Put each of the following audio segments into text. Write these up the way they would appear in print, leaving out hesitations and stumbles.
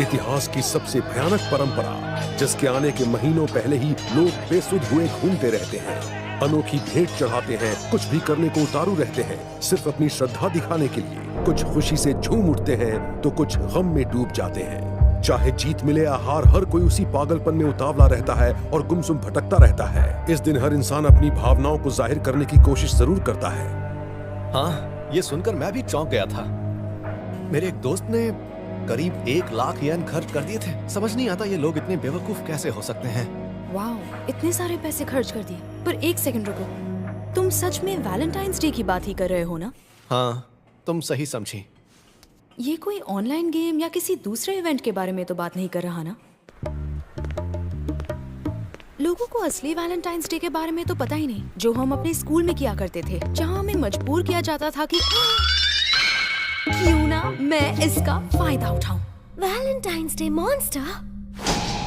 इतिहास की सबसे भयानक परंपरा जिसके आने के महीनों पहले ही लोग बेसुध हुए घूमते रहते हैं, अनोखी भेंट चढ़ाते हैं, कुछ भी करने को उतारू रहते हैं सिर्फ अपनी श्रद्धा दिखाने के लिए। कुछ खुशी से झूम उठते हैं तो कुछ गम में डूब जाते हैं। चाहे जीत मिले या हार, हर कोई उसी पागलपन में उतावला रहता है और गुमसुम भटकता रहता है। इस दिन हर इंसान अपनी भावनाओं को जाहिर करने की कोशिश जरूर करता है। हाँ, ये सुनकर मैं भी चौंक गया था। मेरे एक दोस्त ने करीब 1 लाख येन खर्च कर दिए थे। समझ नहीं आता ये लोग इतने बेवकूफ कैसे हो सकते हैं। वाओ, इतने सारे पैसे खर्च कर दिए। पर एक सेकंड रुको, तुम सच में वैलेंटाइंस डे की बात ही कर रहे हो ना? हाँ, तुम सही समझी। ये कोई ऑनलाइन गेम या किसी दूसरे इवेंट के बारे में तो बात नहीं कर रहा ना? लोगों को असली वैलेंटाइंस डे के बारे में तो पता ही नहीं, जो हम अपने स्कूल में किया करते थे, जहाँ हमें मजबूर किया जाता था कि क्यों ना मैं इसका फायदा उठाऊं। वैलेंटाइंस डे मॉन्स्टर,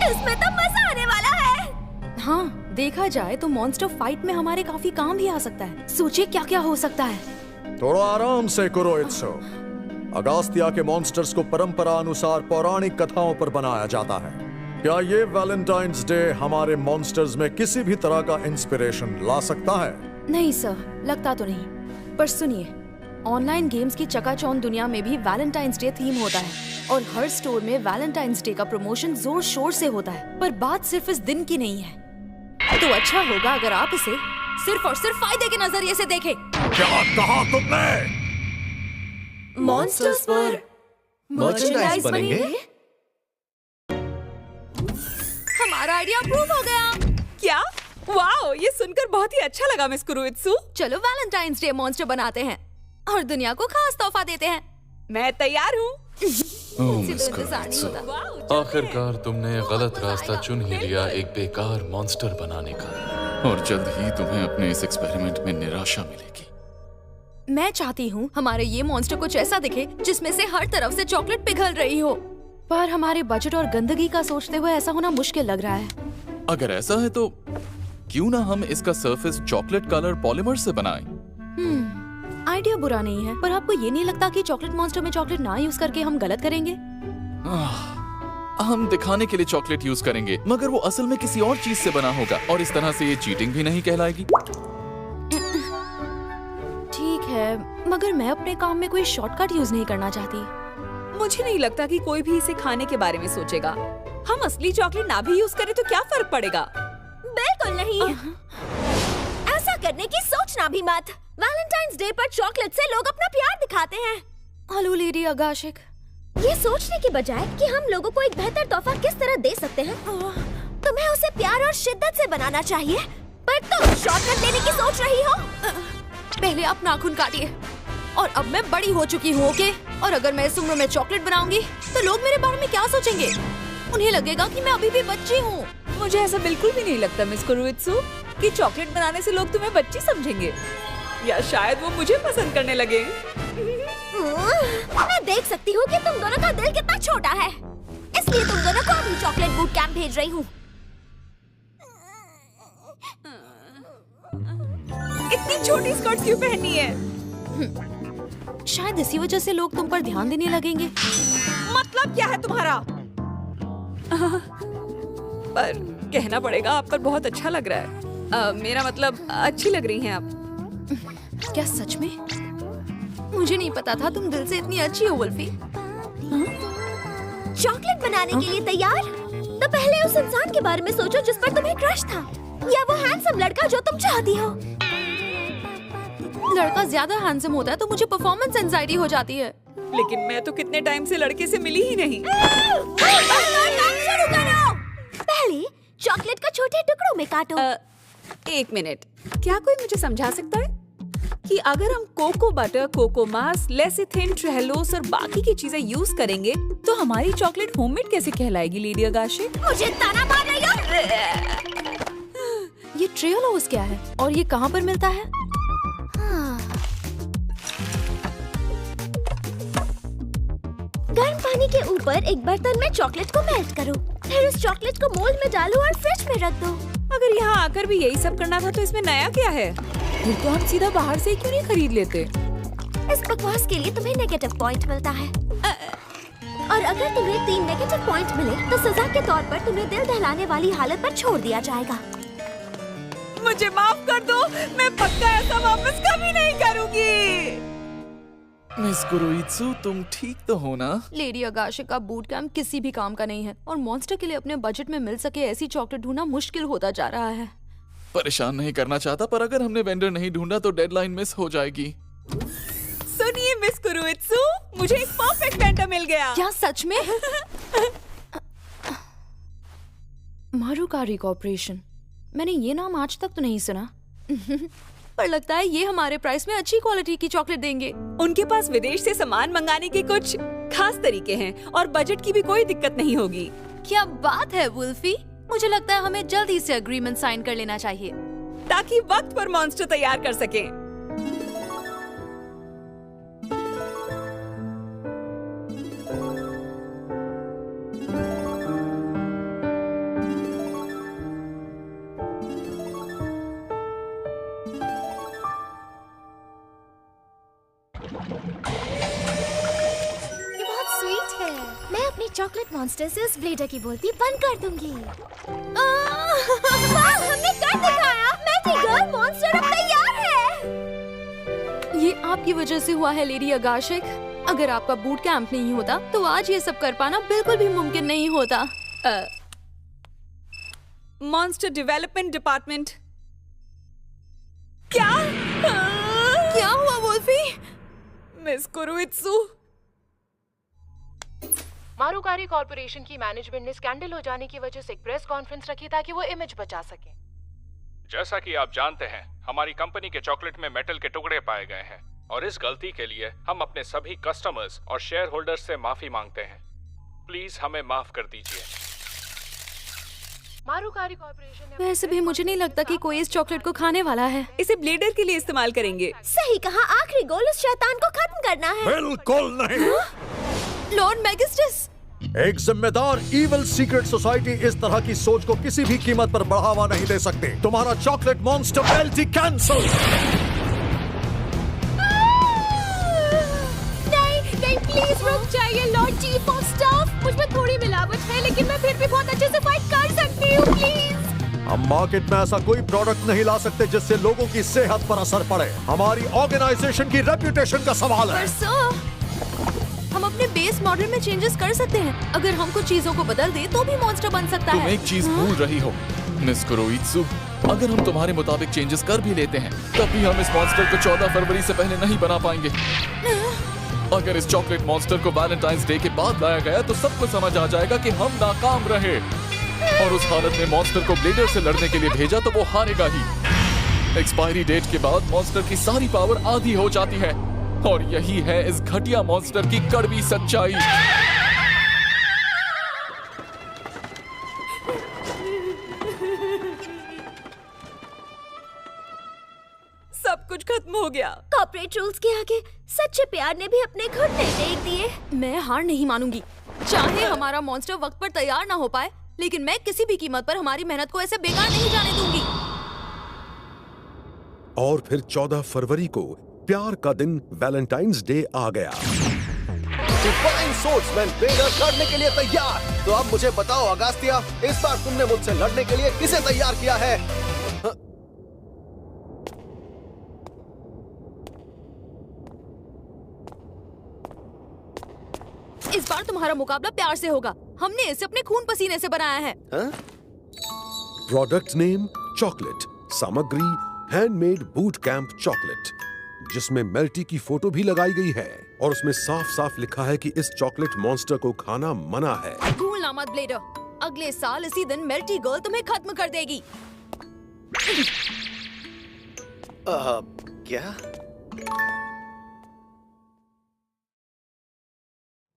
इसमें तो मजा आने वाला है। हाँ, देखा जाए तो मॉन्स्टर फाइट में हमारे काफी काम भी आ सकता है। सोचिए क्या क्या हो सकता है। थोड़ा आराम से करो इत्सो। अगास्तिया के मॉन्स्टर्स को परंपरा अनुसार पौराणिक कथाओं पर बनाया जाता है। क्या ये वैलेंटाइंस डे हमारे मॉन्स्टर्स में किसी भी तरह का इंस्पिरेशन ला सकता है? नहीं सर, लगता तो नहीं। पर सुनिए, ऑनलाइन गेम्स की चकाचौंध दुनिया में भी वैलेंटाइंस डे थीम होता है और हर स्टोर में वैलेंटाइंस डे का प्रमोशन जोर शोर से होता है। पर बात सिर्फ इस दिन की नहीं है, तो अच्छा होगा अगर आप इसे सिर्फ और सिर्फ फायदे के नजरिए से देखें। क्या कहा तुमने? मॉन्स्टर्स पर मर्चेंडाइज बनेंगे? हमारा आइडिया अप्रूव हो गया। क्या? वाओ, ये सुनकर बहुत ही अच्छा लगा मिस कुरुइत्सु। चलो वैलेंटाइंस डे मॉन्स्टर बनाते हैं और दुनिया को खास तोहफा देते हैं। मैं तैयार हूँ। मुझसे तो इंतजार नहीं होता। आखिरकार तुमने गलत रास्ता चुन ही लिया एक बेकार मॉन्स्टर बनाने का, और जल्द ही तुम्हें अपने इस एक्सपेरिमेंट में निराशा मिलेगी। मैं चाहती हूँ हमारे ये मॉन्स्टर कुछ ऐसा दिखे जिसमें से हर तरफ से चॉकलेट पिघल रही हो, पर हमारे बजट और गंदगी का सोचते हुए ऐसा होना मुश्किल लग रहा है। अगर ऐसा है तो क्यों ना हम इसका सरफेस चॉकलेट कलर पॉलीमर से बनाएं? आइडिया बुरा नहीं है, पर आपको ये नहीं लगता कि चॉकलेट मॉन्स्टर में चॉकलेट ना यूज करके हम गलत करेंगे? हम दिखाने के लिए चॉकलेट यूज करेंगे, मगर वो असल में किसी और चीज से बना होगा, और इस तरह से ये चीटिंग भी नहीं कहलाएगी। ठीक है, मगर मैं अपने काम में कोई शॉर्टकट यूज नहीं करना चाहती। मुझे नहीं लगता कि कोई भी इसे खाने के बारे में सोचेगा। हम असली चॉकलेट ना भी यूज करें तो क्या फर्क पड़ेगा? बिल्कुल नहीं। ऐसा करने की सोचना भी मत। वैलेंटाइंस डे पर चॉकलेट से लोग अपना प्यार दिखाते हैं। हेलो लेडी अगाशिक। ये सोचने के बजाय कि हम लोगों को एक बेहतर तोहफा किस तरह दे सकते हैं, तुम्हें उसे प्यार और शिद्दत से बनाना चाहिए, पर तुम शॉर्टकट लेने की सोच रही हो। पहले आप नाखून काटिए, और अब मैं बड़ी हो चुकी हूँ, ओके? और अगर मैं इस उम्र में चॉकलेट बनाऊंगी तो लोग मेरे बारे में क्या सोचेंगे? उन्हें लगेगा कि मैं अभी भी बच्ची हूँ। मुझे ऐसा बिल्कुल भी नहीं लगता मिस कुरुइत्सु कि चॉकलेट बनाने से लोग तुम्हें बच्ची समझेंगे, या शायद वो मुझे पसंद करने लगे। मैं देख सकती हूँ कि तुम दोनों का दिल कितना छोटा है, इसलिए तुम दोनों को अभी चॉकलेट बूट कैंप भेज रही हूँ। इतनी छोटी स्कर्ट्स क्यों पहननी है? शायद इसी वजह से लोग तुम पर ध्यान देने लगेंगे। मतलब क्या है तुम्हारा? पर कहना पड़ेगा, आप पर बहुत अच्छा लग रहा है। मेरा मतलब अच्छी लग रही हैं आप। क्या सच में? मुझे नहीं पता था तुम दिल से इतनी अच्छी हो वुल्फी। चॉकलेट बनाने के लिए तैयार? तो पहले उस इंसान के बारे में सोचो जिस पर तुम्हें क्रश था, या वो हैंडसम लड़का जो तुम चाहती हो। लड़का ज्यादा हैंडसम होता है तो मुझे परफॉर्मेंस एंजाइटी हो जाती है। लेकिन मैं तो कितने टाइम से लड़के से मिली ही नहीं। शुरू करो। पहले चॉकलेट को छोटे टुकड़ों में काटो। 1 मिनट, क्या कोई मुझे समझा सकता है कि अगर हम कोको बटर, कोको मास, लेसिथिन, ट्रेहलोस और बाकी की चीजें यूज करेंगे तो हमारी चॉकलेट होममेड कैसे कहलाएगी लेडी अगाशिक? मुझे ताना मार रही हो? ये ट्रेहलोस क्या है और ये कहाँ पर मिलता है? गर्म पानी के ऊपर एक बर्तन में चॉकलेट को मेल्ट करो, फिर उस चॉकलेट को मोल्ड में डालो और फ्रिज में रख दो। अगर यहाँ आकर भी यही सब करना था तो इसमें नया क्या है? फिर तो हम सीधा बाहर से क्यों नहीं खरीद लेते? इस बकवास के लिए तुम्हें नेगेटिव पॉइंट मिलता है। और अगर तुम्हें 3 नेगेटिव पॉइंट मिले तो सजा के तौर पर तुम्हें दिल दहलाने वाली हालत पर छोड़ दिया जाएगा। मुझे माफ कर दो, मैं पक्का ऐसा वापस कभी नहीं करूंगी। मिस कुरोइत्सु, तुम ठीक तो हो ना? लेडी अगाशिक का बूट कैंप किसी भी काम का नहीं है और मॉन्स्टर के लिए अपने बजट में मिल सके ऐसी चॉकलेट ढूंढना मुश्किल होता जा रहा है। परेशान नहीं करना चाहता, पर अगर हमने वेंडर नहीं ढूंढा तो डेडलाइन मिस हो जाएगी। सुनिए मिस कुरोइत्सु, मुझे एक परफेक्ट वेंडर मिल गया। क्या सच में? मारुकारी कॉर्पोरेशन, मैंने ये नाम आज तक तो नहीं सुना। पर लगता है ये हमारे प्राइस में अच्छी क्वालिटी की चॉकलेट देंगे। उनके पास विदेश से सामान मंगाने के कुछ खास तरीके हैं और बजट की भी कोई दिक्कत नहीं होगी। क्या बात है वुल्फी, मुझे लगता है हमें जल्दी से एग्रीमेंट साइन कर लेना चाहिए ताकि वक्त पर मॉन्स्टर तैयार कर सकें। मैं अपनी चॉकलेट मॉन्स्टर से उस ब्लेडर की बोलती बंद कर दूंगी। हमने कर दिखाया, मैटी गर्ल मॉन्स्टर अब तैयार है। ये आपकी वजह से हुआ है लेडी अगाशिक। अगर आपका बूट कैंप नहीं होता तो आज ये सब कर पाना बिल्कुल भी मुमकिन नहीं होता। Monster development department. क्या क्या हुआ वुल्फी? मिस कुरोइत्सु, मारुकारी कॉर्पोरेशन की मैनेजमेंट ने स्कैंडल हो जाने की वजह से एक प्रेस कॉन्फ्रेंस रखी ताकि वो इमेज बचा सके। जैसा कि आप जानते हैं, हमारी कंपनी के चॉकलेट में मेटल के टुकड़े पाए गए हैं और इस गलती के लिए हम अपने सभी कस्टमर्स और शेयर होल्डर्स से माफी मांगते हैं। प्लीज हमें माफ कर दीजिए। मारुकारी कॉर्पोरेशन ने वैसे भी मुझे नहीं लगता कि कोई इस चॉकलेट को खाने वाला है। इसे ब्लेडर के लिए इस्तेमाल करेंगे। सही कहा, आखिरी गोल उस शैतान को खत्म करना है। बिल्कुल नहीं। लॉर्ड मैगिस्टस, एक जिम्मेदार इविल सीक्रेट सोसाइटी इस तरह की सोच को किसी भी कीमत पर बढ़ावा नहीं दे सकते। तुम्हारा चॉकलेट मॉन्स्टर पेल्टी कैंसल। नहीं प्लीज रुक जाइए लॉर्ड चीफ ऑफ स्टाफ। मुझ में थोड़ी मिलावट है लेकिन मैं फिर भी बहुत अच्छे से फाइट कर सकती हूँ। प्लीज। हम मार्केट में ऐसा कोई प्रोडक्ट नहीं ला सकते जिससे लोगों की सेहत पर असर पड़े। हमारी ऑर्गेनाइजेशन की रेप्यूटेशन का सवाल है। हम अपने बेस मॉडल में चेंजेस कर सकते हैं। अगर हम कुछ चीजों को बदल दे तो भी मॉन्स्टर बन सकता है। तुम एक चीज भूल रही हो मिस कुरोइत्सु, अगर हम तुम्हारे मुताबिक चेंजेस कर भी लेते हैं तब भी हम इस मॉन्स्टर को 14 फरवरी से पहले नहीं बना पाएंगे। अगर इस चॉकलेट मॉन्स्टर को वैलेंटाइंस डे के बाद लाया गया तो सबको समझ आ जाएगा कि हम नाकाम रहे और उस हालत में मॉन्स्टर को ब्लेडर से लड़ने के लिए भेजा तो वो हारेगा ही। एक्सपायरी डेट के बाद मॉन्स्टर की सारी पावर आधी हो जाती है और यही है इस घटिया मॉन्स्टर की कड़वी सच्चाई। सब कुछ खत्म हो गया। कॉर्पोरेट रूल्स के आगे सच्चे प्यार ने भी अपने घुटने टेक दिए। मैं हार नहीं मानूंगी, चाहे हमारा मॉन्स्टर वक्त पर तैयार ना हो पाए, लेकिन मैं किसी भी कीमत पर हमारी मेहनत को ऐसे बेकार नहीं जाने दूंगी। और फिर 14 फरवरी को प्यार का दिन वैलेंटाइंस डे आ गया। डिवाइन सोर्समैन ब्लेडर लड़ने के लिए तैयार। तो अब मुझे बताओ अगास्तिया, इस बार तुमने मुझसे लड़ने के लिए किसे तैयार किया है? इस बार तुम्हारा मुकाबला प्यार से होगा। हमने इसे अपने खून पसीने से बनाया है। प्रोडक्ट नेम चॉकलेट, सामग्री हैंडमेड बूट कैंप चॉकलेट, जिसमें मेल्टी की फोटो भी लगाई गई है और उसमें साफ साफ लिखा है कि इस चॉकलेट मॉन्स्टर को खाना मना है। भूलना मत ब्लेडर, अगले साल इसी दिन मेल्टी गर्ल तुम्हें खत्म कर देगी। क्या?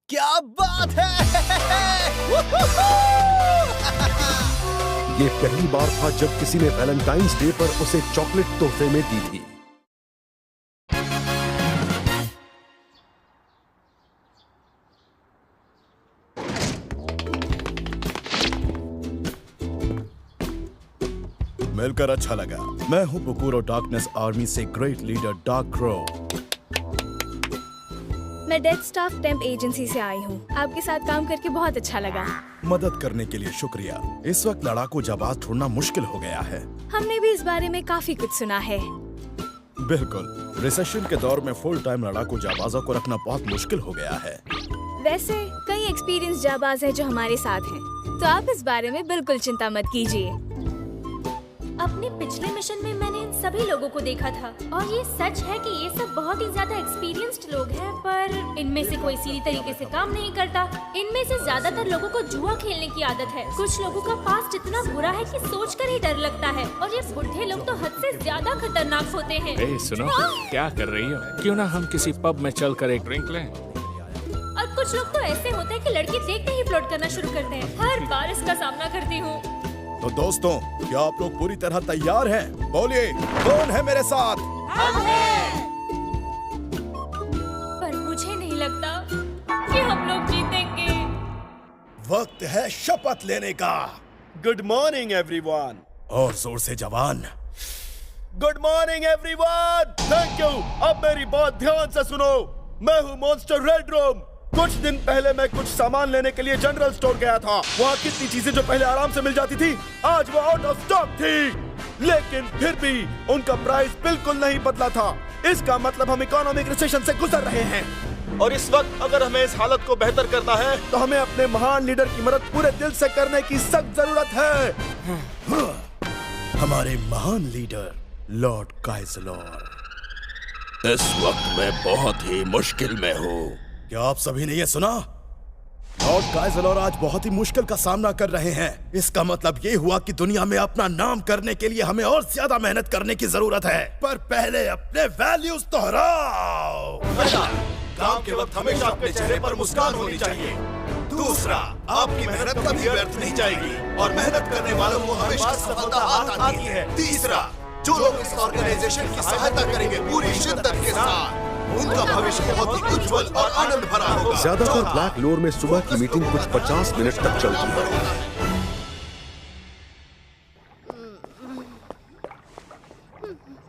क्या बात है! ये पहली बार था जब किसी ने वैलेंटाइंस डे पर उसे चॉकलेट तोहफे में दी थी। मिलकर अच्छा लगा। मैं हूँ पुकुरो डार्कनेस आर्मी से ग्रेट लीडर डार्क क्रो। मैं डेथ स्टाफ टेम्प एजेंसी से आई हूँ। आपके साथ काम करके बहुत अच्छा लगा। मदद करने के लिए शुक्रिया। इस वक्त लड़ाकू जाबाज ढूंढना मुश्किल हो गया है। हमने भी इस बारे में काफी कुछ सुना है। बिल्कुल, रिसेशन के दौर में फुल टाइम लड़ाकू जाबाजों को रखना बहुत मुश्किल हो गया है। वैसे कई एक्सपीरियंस जाबाज है जो हमारे साथ हैं, तो आप इस बारे में बिल्कुल चिंता मत कीजिए। अपने पिछले मिशन में मैंने इन सभी लोगों को देखा था और ये सच है कि ये सब बहुत ही ज्यादा एक्सपीरियंस्ड लोग हैं, पर इनमें से कोई सीधी तरीके से काम नहीं करता। इनमें से ज्यादातर लोगों को जुआ खेलने की आदत है। कुछ लोगों का पास्ट इतना बुरा है कि सोचकर ही डर लगता है, और ये बुढ़े लोग तो हद से ज्यादा खतरनाक होते हैं। ए, सुनो, क्या कर रही हो? क्यों ना हम किसी पब में चलकर एक ड्रिंक लें? और कुछ लोग तो ऐसे होते हैं कि लड़के देखते ही फ्लर्ट करना शुरू करते हैं। हर बार इसका सामना करती हूँ। तो दोस्तों, क्या आप लोग पूरी तरह तैयार हैं? बोलिए, कौन है मेरे साथ? हम हैं। पर मुझे नहीं लगता कि हम लोग जीतेंगे। वक्त है शपथ लेने का। Good morning everyone. और जोर से जवान। Good morning everyone. Thank you. अब मेरी बात ध्यान से सुनो। मैं हूँ मॉन्स्टर रेड रूम। कुछ दिन पहले मैं कुछ सामान लेने के लिए जनरल स्टोर गया था। वहाँ कितनी चीजें जो पहले आराम से मिल जाती थी, आज वो आउट ऑफ स्टॉक थी। लेकिन फिर भी उनका प्राइस बिल्कुल नहीं बदला था। इसका मतलब हम इकोनॉमिक रिसेशन से गुजर रहे हैं, और इस वक्त अगर हमें इस हालत को बेहतर करना है तो हमें अपने महान लीडर की मदद पूरे दिल से करने की सख्त जरूरत है। हमारे महान लीडर लॉर्ड काइज़लॉर। इस वक्त मैं बहुत ही मुश्किल में हूँ। क्या आप सभी ने ये सुना? लॉर्ड काइज़लॉर आज बहुत ही मुश्किल का सामना कर रहे हैं। इसका मतलब ये हुआ कि दुनिया में अपना नाम करने के लिए हमें और ज्यादा मेहनत करने की जरूरत है। पर पहले अपने वैल्यूज दोहराओ। काम के वक्त हमेशा अपने चेहरे पर मुस्कान होनी चाहिए। दूसरा, आपकी मेहनत कभी व्यर्थ नहीं जाएगी और मेहनत करने वालों को हमेशा सफलता हाथ आती है। तीसरा, जो लोग इस ऑर्गेनाइजेशन की सहायता करेंगे पूरी शिद्दत के साथ, उनका भविष्य बहुत ही उज्जवल और आनंद भरा होगा। ज्यादातर ब्लैक लोर में सुबह की मीटिंग कुछ 50 मिनट तक चलती है।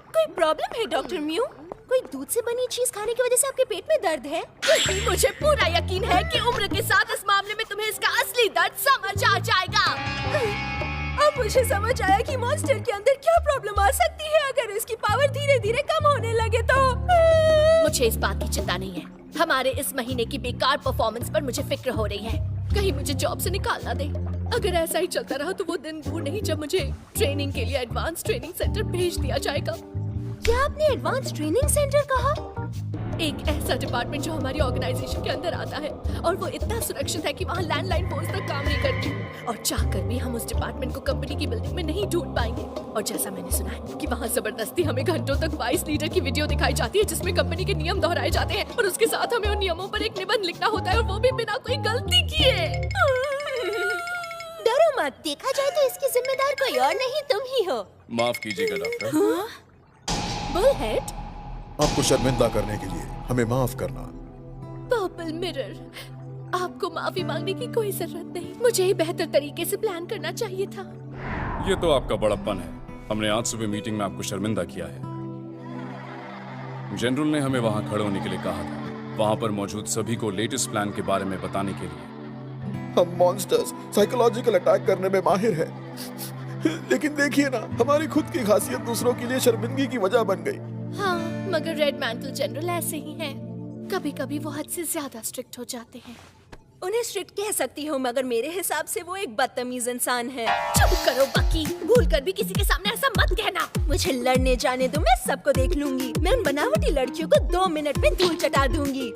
कोई प्रॉब्लम है डॉक्टर म्यू? कोई दूध से बनी चीज खाने की वजह से आपके पेट में दर्द है? मुझे पूरा यकीन है कि उम्र के साथ इस मामले में तुम्हें इसका असली दर्द समझ आ जाएगा। अब मुझे समझ आया कि मॉन्स्टर के अंदर क्या प्रॉब्लम आ सकती है अगर इसकी पावर धीरे धीरे कम होने लगे तो। मुझे इस बात की चिंता नहीं है। हमारे इस महीने की बेकार परफॉर्मेंस पर मुझे फिक्र हो रही है। कहीं मुझे जॉब से निकाल ना दे। अगर ऐसा ही चलता रहा तो वो दिन दूर नहीं जब मुझे ट्रेनिंग के लिए एडवांस ट्रेनिंग सेंटर भेज दिया जाएगा। क्या आपने एडवांस ट्रेनिंग सेंटर कहा? एक ऐसा डिपार्टमेंट जो हमारी ऑर्गेनाइजेशन के अंदर आता है, और वो इतना सुरक्षित है कि वहाँ लैंडलाइन फोन्स तक काम नहीं करती, और चाहकर भी हम उस डिपार्टमेंट को कंपनी की बिल्डिंग में नहीं ढूंढ पाएंगे। और जैसा मैंने सुना है कि वहाँ जबरदस्ती हमें घंटों तक वाइस लीडर की वीडियो दिखाई जाती है जिसमें कंपनी के नियम दोहराए जाते हैं, और उसके साथ हमें उन नियमों पर एक निबंध लिखना होता है, और वो भी बिना कोई गलती किए। डरो मत, देखा जाए तो इसकी जिम्मेदार कोई और नहीं, तुम ही हो। माफ कीजिएगा डॉक्टर। बुलहेड, आपको शर्मिंदा करने के लिए हमें माफ करना। पर्पल मिरर, आपको माफी मांगने की कोई जरूरत नहीं। मुझे ही बेहतर तरीके से प्लान करना चाहिए था। ये तो आपका बड़प्पन है। हमने आज सुबह मीटिंग में आपको शर्मिंदा किया है। जनरल ने हमें वहाँ खड़े होने के लिए कहा था, वहाँ पर मौजूद सभी को लेटेस्ट प्लान के बारे में बताने के लिए। हम मॉन्स्टर्स साइकोलॉजिकल अटैक करने में माहिर हैं, लेकिन देखिए ना, हमारी खुद की खासियत दूसरों के लिए शर्मिंदगी की वजह बन गई। हाँ, मगर रेड मैंटल जनरल ऐसे ही हैं। कभी-कभी वो हद से ज्यादा स्ट्रिक्ट हो जाते हैं। उन्हें स्ट्रिक्ट कह सकती हूँ, मगर मेरे हिसाब से वो एक बदतमीज इंसान है। चुप करो बकी, भूलकर भी किसी के सामने ऐसा मत कहना। मुझे लड़ने जाने दो, मैं सबको देख लूंगी। मैं उन बनावटी लड़कियों को 2 मिनट में धूल चटा दूंगी।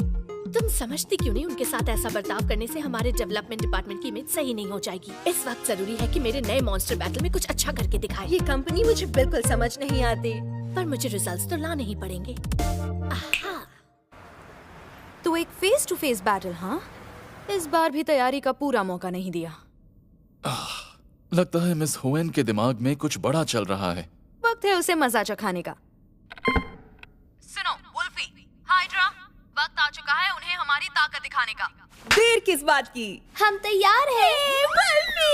तुम समझती क्यों नहीं? उनके साथ ऐसा बर्ताव करने से हमारे डेवलपमेंट डिपार्टमेंट की इमेज सही नहीं हो जाएगी। इस वक्त जरूरी है कि मेरे नए मॉन्स्टर बैटल में कुछ अच्छा करके दिखाए। ये कंपनी मुझे बिल्कुल समझ नहीं आती, पर मुझे रिजल्ट्स तो लाने ही पड़ेंगे। तो एक फेस टू फेस बैटल, हाँ? इस बार भी तैयारी का पूरा मौका नहीं दिया। लगता है मिस हुएन के दिमाग में कुछ बड़ा चल रहा है। वक्त है उसे मजा चखाने का। सुनो वुल्फी, हाइड्रा, वक्त आ चुका है उन्हें हमारी ताकत दिखाने का। देर किस बात की? हम तैयार हैं। वुल्फी,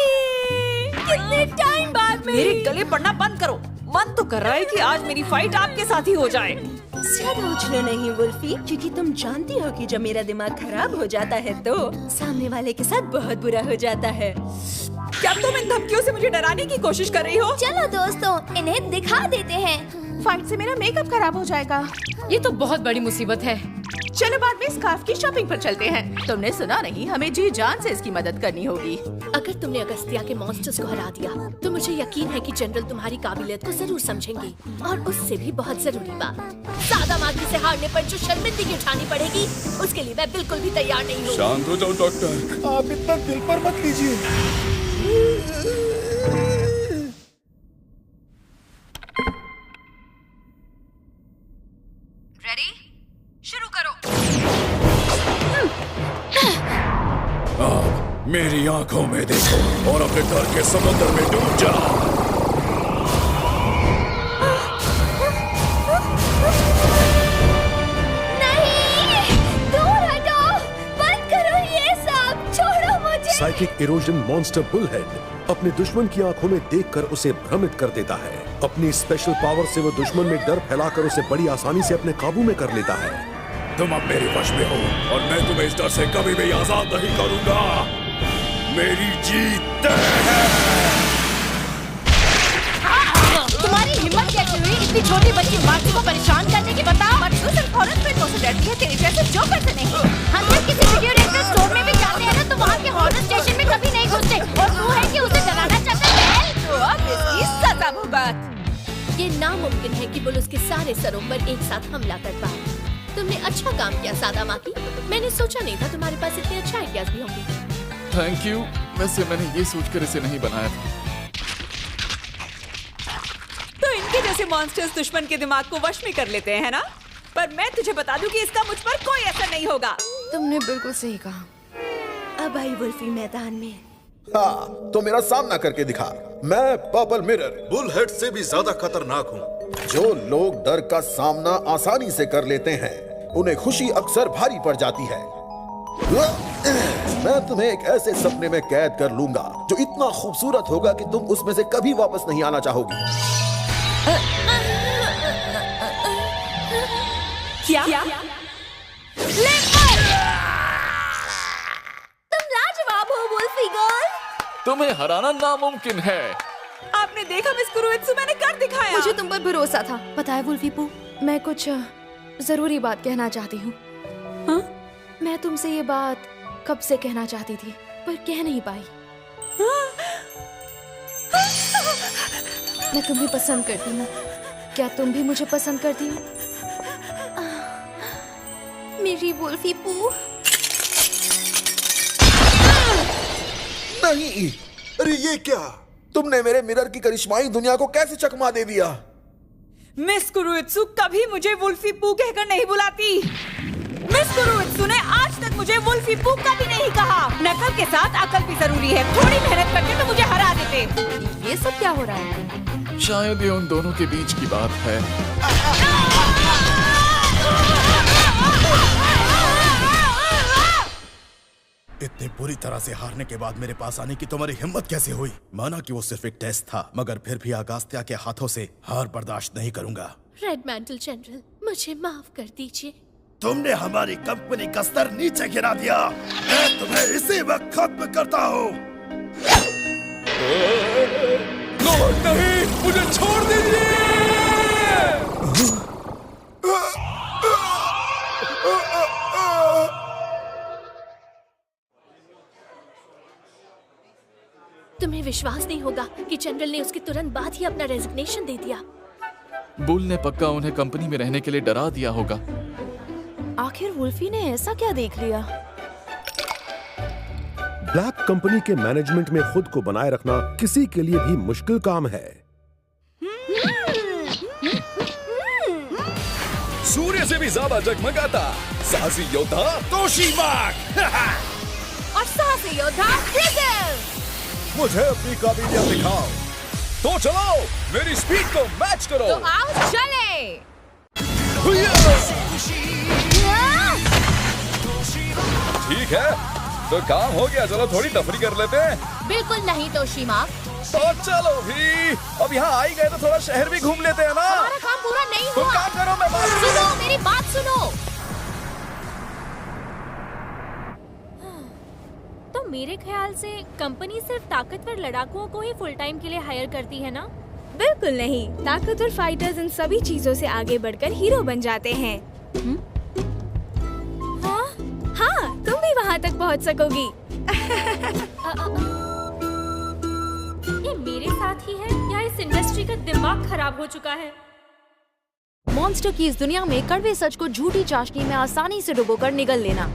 कितने टाइम बाद में? मेरे गले पड़ना बंद करो। मन तो कर रहा है कि आज मेरी फाइट आपके साथ ही हो जाए। ज्यादा उछलो नहीं वुल्फी, क्योंकि तुम जानती हो कि जब मेरा दिमाग खराब हो जाता है तो सामने वाले के साथ बहुत बुरा हो जाता है। क्या तुम इन धमकियों से मुझे डराने की कोशिश कर रही हो? चलो दोस्तों, इन्हें दिखा देते हैं। फाइट से मेरा मेकअप खराब हो जाएगा। ये तो बहुत बड़ी मुसीबत है। चलो बाद में स्कार्फ की शॉपिंग पर चलते हैं। तुमने सुना नहीं, हमें जी जान से इसकी मदद करनी होगी। अगर तुमने अगस्तिया के मॉन्स्टर्स को हरा दिया तो मुझे यकीन है कि जनरल तुम्हारी काबिलियत को जरूर समझेंगे। और उससे भी बहुत जरूरी बात, सादा मागी से हारने पर जो शर्मिंदगी उठानी पड़ेगी उसके लिए मैं बिल्कुल भी तैयार नहीं हूँ। शांत हो जाओ डॉक्टर। आप इतना दिल पर मत लीजिए। रेडी, शुरू करो। आप मेरी आंखों में देखो और अपने डर के समंदर में डूब जाओ। साइकिक इरोजन मॉन्स्टर बुलहेड अपने दुश्मन की आंखों में देखकर उसे भ्रमित कर देता है। अपनी स्पेशल पावर से वो दुश्मन में डर फैलाकर उसे बड़ी आसानी से अपने काबू में कर लेता है। तुम अब मेरे वश में हो और मैं तुम्हें इस डर से कभी भी आजाद नहीं करूंगा। मेरी जीत तय है। तुम्हारी हिम्मत कैसे हुई इतनी छोटी बच्ची मार्ची को परेशान करने की? बताओ। मर्ची सिर्फ हॉरर फिल्मों से डरती है, तेरे जैसे जोकर से नहीं। हम जब किसी वीडियो रेंटल स्टोर में भी जाते हैं ना तो वहाँ के हॉरर स्टेशन में कभी नहीं घुसते। और तू है कि उसे डराना चाहता है तो अब इसकी सजा भुगत। ये नामुमकिन है कि पुलिस के सारे सरों पर एक साथ हमला कर पाए। तुमने अच्छा काम किया सादा माकी। मैंने सोचा नहीं था तुम्हारे पास इतने अच्छे आइडियाज भी होंगे। Thank you. वैसे मैंने ये सोचकर इसे नहीं बनाया था। तो इनके जैसे मॉन्स्टर्स दुश्मन के दिमाग को वश में कर लेते हैं ना? पर मैं तुझे बता दूं कि इसका मुझ पर कोई असर नहीं होगा। तुमने बिल्कुल सही कहा। अब आई वुल्फी मैदान में। हाँ, तो मेरा सामना करके दिखा। मैं पर्पल मिरर बुलहेड से भी ज्यादा खतरनाक हूँ। जो लोग डर का सामना आसानी से कर लेते हैं उन्हें खुशी अक्सर भारी पड़ जाती है। मैं तुम्हें एक ऐसे सपने में कैद कर लूंगा जो इतना खूबसूरत होगा कि तुम उसमें से कभी वापस नहीं आना चाहोगी। क्या? तुम लाजवाब हो वुल्फी गर्ल। तुम्हें हराना नामुमकिन है। आपने देखा मिस कुरुइत्सु, मैंने कर दिखाया। मुझे तुम पर भरोसा था। पता है वुल्फी पू, मैं कुछ जरूरी बात कहना चाहती हूँ। हाँ? मैं तुमसे ये बात कब से कहना चाहती थी पर कह नहीं पाई। मैं तुम्हें पसंद करती हूँ। क्या तुम भी मुझे पसंद करती हो? मेरी वुल्फी पू। नहीं, अरे ये क्या? तुमने मेरे मिरर की करिश्माई दुनिया को कैसे चकमा दे दिया? मिस कुरुइत्सु कभी मुझे वुल्फी पू कहकर नहीं बुलाती। मिस कुरुइत्सु ने आज तक मुझे वुल्फी पू कभी नहीं कहा। नकल के साथ अकल भी जरूरी है। थोड़ी मेहनत करके तो मुझे हरा देते। ये सब क्या हो रहा है? शायद ये उन दोनों के बीच की बात है। इतनी बुरी तरह से हारने के बाद मेरे पास आने की तुम्हारी हिम्मत कैसे हुई? माना कि वो सिर्फ एक टेस्ट था, मगर फिर भी अगास्त्या के हाथों से हार बर्दाश्त नहीं करूंगा। रेड मैंटल जनरल, मुझे माफ कर दीजिए। तुमने हमारी कंपनी का स्तर नीचे गिरा दिया। मैं तुम्हें इसी वक्त खत्म करता हूँ। नहीं, मुझे छोड़ दीजिए। तुम्हें विश्वास नहीं होगा कि जनरल ने उसके तुरंत बाद ही अपना रेजिग्नेशन दे दिया। बुल ने पक्का उन्हें कंपनी में रहने के लिए डरा दिया होगा। आखिर वुल्फी ने ऐसा क्या देख लिया? ब्लैक कंपनी के मैनेजमेंट में खुद को बनाए रखना किसी के लिए भी मुश्किल काम है। सूर्य से भी ज्यादा जगमगाता साहसी योद्धा तोशीमाक और साहसी योद्धा ब्रिजल। मुझे अपनी काबिलियत दिखाओ। तो चलो, मेरी स्पीड को मैच करो। तो आओ चले। ठीक है, तो काम हो गया। चलो थोड़ी तफरी कर लेते हैं। बिल्कुल नहीं तोशीमाक। तो चलो भी, अब यहाँ आ ही गए तो थोड़ा शहर भी घूम लेते हैं ना। हमारा काम पूरा नहीं तुम हुआ। काम करो, मैं बात सुनो, मेरी बात सुनो। तो मेरे ख्याल से कंपनी सिर्फ ताकतवर लड़ाकुओं को ही फुल टाइम के लिए हायर करती है ना? बिल्कुल नहीं, ताकतवर फाइटर्स इन सभी चीजों से आगे बढ़कर हीरो बन जाते हैं। हाँ, तुम भी वहाँ तक पहुँच सकोगी। ये मेरे साथ ही है या इस इंडस्ट्री का दिमाग खराब हो चुका है? मॉन्स्टर की इस दुनिया में कड़वे सच को झूठी चाशनी में आसानी से डुबोकर निगल लेना